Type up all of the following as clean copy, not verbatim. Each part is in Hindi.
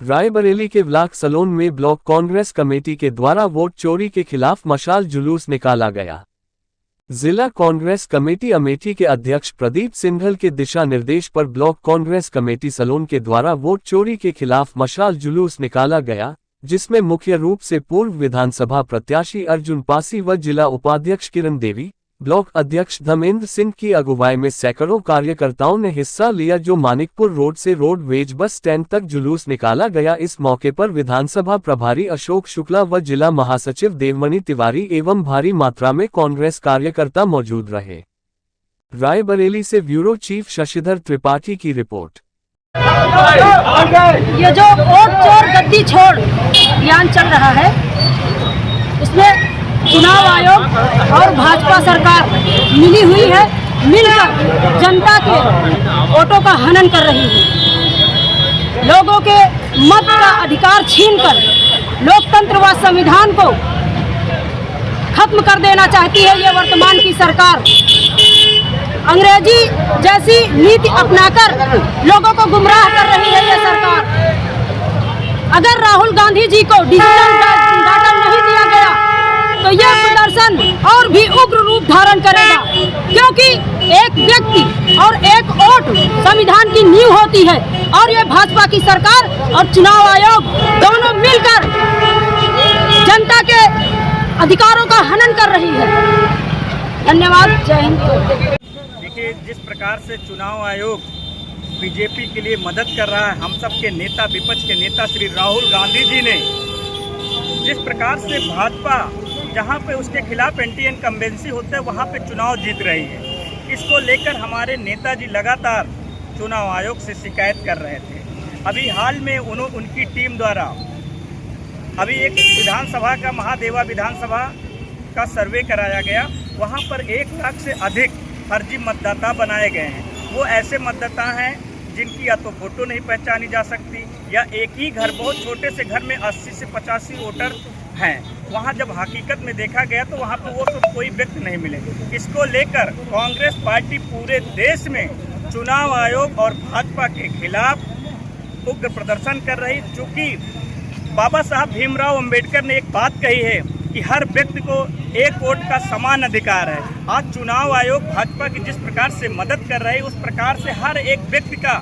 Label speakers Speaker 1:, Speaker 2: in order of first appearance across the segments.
Speaker 1: रायबरेली के ब्लॉक सलोन में ब्लॉक कांग्रेस कमेटी के द्वारा वोट चोरी के खिलाफ मशाल जुलूस निकाला गया। जिला कांग्रेस कमेटी अमेठी के अध्यक्ष प्रदीप सिंघल के दिशा निर्देश पर ब्लॉक कांग्रेस कमेटी सलोन के द्वारा वोट चोरी के खिलाफ मशाल जुलूस निकाला गया, जिसमें मुख्य रूप से पूर्व विधानसभा प्रत्याशी अर्जुन पासी व जिला उपाध्यक्ष किरण देवी, ब्लॉक अध्यक्ष धर्मेंद्र सिंह की अगुवाई में सैकड़ों कार्यकर्ताओं ने हिस्सा लिया, जो मानिकपुर रोड से रोडवेज बस स्टैंड तक जुलूस निकाला गया। इस मौके पर विधानसभा प्रभारी अशोक शुक्ला व जिला महासचिव देवमणि तिवारी एवं भारी मात्रा में कांग्रेस कार्यकर्ता मौजूद रहे। रायबरेली से ब्यूरो चीफ शशिधर त्रिपाठी की रिपोर्ट।
Speaker 2: ये जो वोट चोर गद्दी छोड़ अभियान चल रहा है, उसमें चुनाव आयोग और भाजपा सरकार मिली हुई है, मिलकर जनता के वोटों का हनन कर रही है। लोगों के मत का अधिकार छीनकर लोकतंत्र व संविधान को खत्म कर देना चाहती है ये वर्तमान की सरकार। अंग्रेजी जैसी नीति अपनाकर लोगों को गुमराह कर रही है ये सरकार। अगर राहुल गांधी जी को डिजिटल डाटा नहीं दिया गया तो यह प्रदर्शन और भी उग्र रूप धारण करेगा, क्योंकि एक व्यक्ति और एक वोट संविधान की नींव होती है और यह भाजपा की सरकार और चुनाव आयोग दोनों मिलकर जनता के अधिकारों का हनन कर रही है। धन्यवाद। जय हिंद।
Speaker 3: देखिए, जिस प्रकार से चुनाव आयोग बीजेपी के लिए मदद कर रहा है, हम सब के नेता, विपक्ष के नेता श्री राहुल गांधी जी ने जिस प्रकार से भाजपा जहां पे उसके खिलाफ एंटी इनकम्बेंसी होता है वहां पे चुनाव जीत रही है, इसको लेकर हमारे नेताजी लगातार चुनाव आयोग से शिकायत कर रहे थे। अभी हाल में उनकी टीम द्वारा अभी एक विधानसभा का महादेवा विधानसभा का सर्वे कराया गया। वहां पर 1 लाख से अधिक फर्जी मतदाता बनाए गए हैं। वो ऐसे मतदाता हैं जिनकी या तो फोटो नहीं पहचानी जा सकती, या एक ही घर, बहुत छोटे से घर में 80 से 85 वोटर हैं। वहाँ जब हकीकत में देखा गया तो वहाँ पर वो सब कोई व्यक्ति नहीं मिले। इसको लेकर कांग्रेस पार्टी पूरे देश में चुनाव आयोग और भाजपा के खिलाफ उग्र प्रदर्शन कर रही, चूँकि बाबा साहब भीमराव अंबेडकर ने एक बात कही है कि हर व्यक्ति को एक वोट का समान अधिकार है। आज चुनाव आयोग भाजपा की जिस प्रकार से मदद कर रही है, उस प्रकार से हर एक व्यक्ति का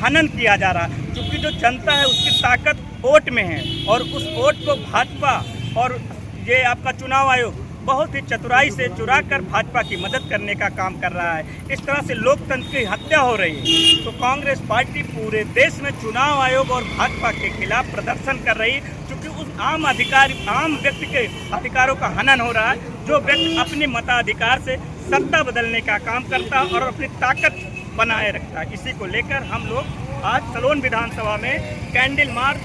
Speaker 3: हनन किया जा रहा है, क्योंकि जो जनता है उसकी ताकत वोट में है, और उस वोट को भाजपा और ये आपका चुनाव आयोग बहुत ही चतुराई से चुरा कर भाजपा की मदद करने का काम कर रहा है। इस तरह से लोकतंत्र की हत्या हो रही है। तो कांग्रेस पार्टी पूरे देश में चुनाव आयोग और भाजपा के खिलाफ प्रदर्शन कर रही है, क्योंकि उस आम व्यक्ति के अधिकारों का हनन हो रहा है, जो व्यक्ति अपने मताधिकार से सत्ता बदलने का काम करता है और अपनी ताकत बनाए रखता है। इसी को लेकर हम लोग आज सलोन विधानसभा में कैंडल मार्च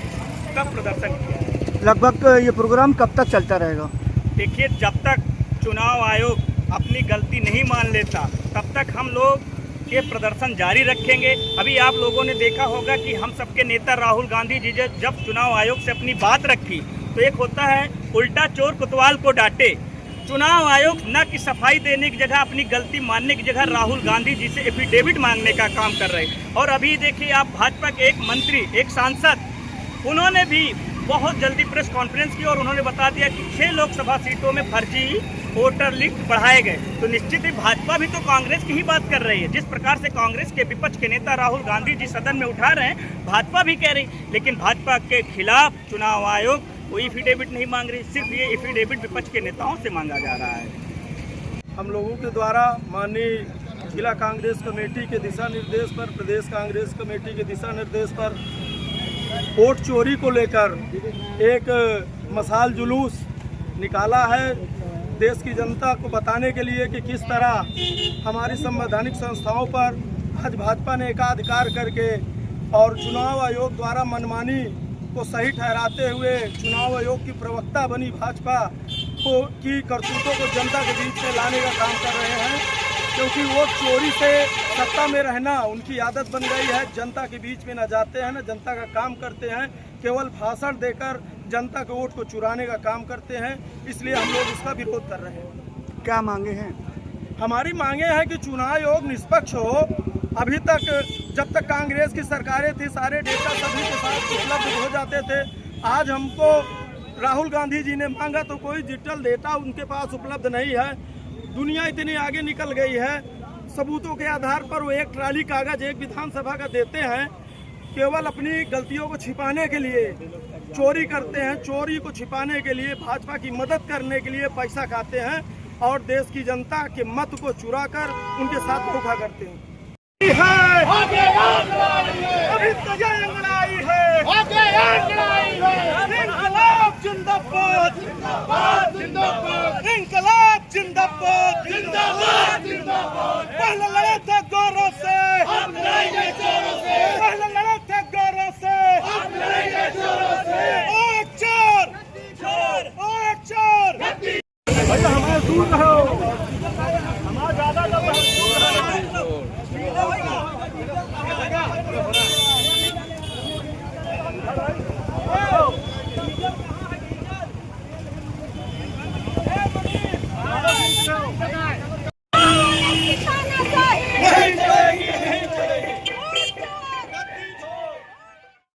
Speaker 3: का प्रदर्शन किया।
Speaker 4: लगभग ये प्रोग्राम कब तक चलता रहेगा?
Speaker 3: देखिए, जब तक चुनाव आयोग अपनी गलती नहीं मान लेता तब तक हम लोग ये प्रदर्शन जारी रखेंगे। अभी आप लोगों ने देखा होगा कि हम सबके नेता राहुल गांधी जी जब चुनाव आयोग से अपनी बात रखी तो एक होता है उल्टा चोर कोतवाल को डांटे। चुनाव आयोग न कि सफाई देने की जगह, अपनी गलती मानने की जगह राहुल गांधी जी से एफिडेविट मांगने का काम कर रहे हैं। और अभी देखिए, आप भाजपा के एक मंत्री, एक सांसद, उन्होंने भी बहुत जल्दी प्रेस कॉन्फ्रेंस की और उन्होंने बता दिया कि 6 लोकसभा सीटों में फर्जी वोटर लिस्ट बढ़ाए गए। तो निश्चित ही भाजपा भी तो कांग्रेस की ही बात कर रही है। जिस प्रकार से कांग्रेस के विपक्ष के नेता राहुल गांधी जी सदन में उठा रहे हैं, भाजपा भी कह रही, लेकिन भाजपा के खिलाफ चुनाव आयोग कोई एफिडेविट नहीं मांग रही, सिर्फ ये एफिडेविट विपक्ष के नेताओं से मांगा जा रहा है।
Speaker 4: हम लोगों के द्वारा माननीय जिला कांग्रेस कमेटी के दिशा निर्देश पर, प्रदेश कांग्रेस कमेटी के दिशा निर्देश पर वोट चोरी को लेकर एक मशाल जुलूस निकाला है, देश की जनता को बताने के लिए कि किस तरह हमारी संवैधानिक संस्थाओं पर आज भाजपा ने एकाधिकार करके और चुनाव आयोग द्वारा मनमानी को सही ठहराते हुए चुनाव आयोग की प्रवक्ता बनी भाजपा की करतूतों को जनता के बीच में लाने का काम कर रहे हैं, क्योंकि वो चोरी से सत्ता में रहना उनकी आदत बन गई है। जनता के बीच में न जाते हैं, न जनता का काम करते हैं, केवल भाषण देकर जनता के वोट को चुराने का काम करते हैं। इसलिए हम लोग इसका विरोध कर रहे हैं।
Speaker 5: क्या मांगे हैं?
Speaker 4: हमारी मांगे हैं कि चुनाव आयोग निष्पक्ष हो। अभी तक जब तक कांग्रेस की सरकारें थी सारे डेटा सभी के साथ उपलब्ध हो जाते थे। आज हमको राहुल गांधी जी ने मांगा तो कोई डिजिटल डेटा उनके पास उपलब्ध नहीं है। दुनिया इतनी आगे निकल गई है, सबूतों के आधार पर वो एक ट्राली कागज एक विधानसभा का देते हैं, केवल अपनी गलतियों को छिपाने के लिए चोरी करते हैं। चोरी को छिपाने के लिए, भाजपा की मदद करने के लिए पैसा खाते हैं और देश की जनता के मत को चुरा कर उनके साथ धोखा करते हैं। अभी तो जंग लड़ाई है, इंकलाब जिंदाबाद, इंकलाब जिंदाबाद, पहले लड़े थे गोरों से, पहले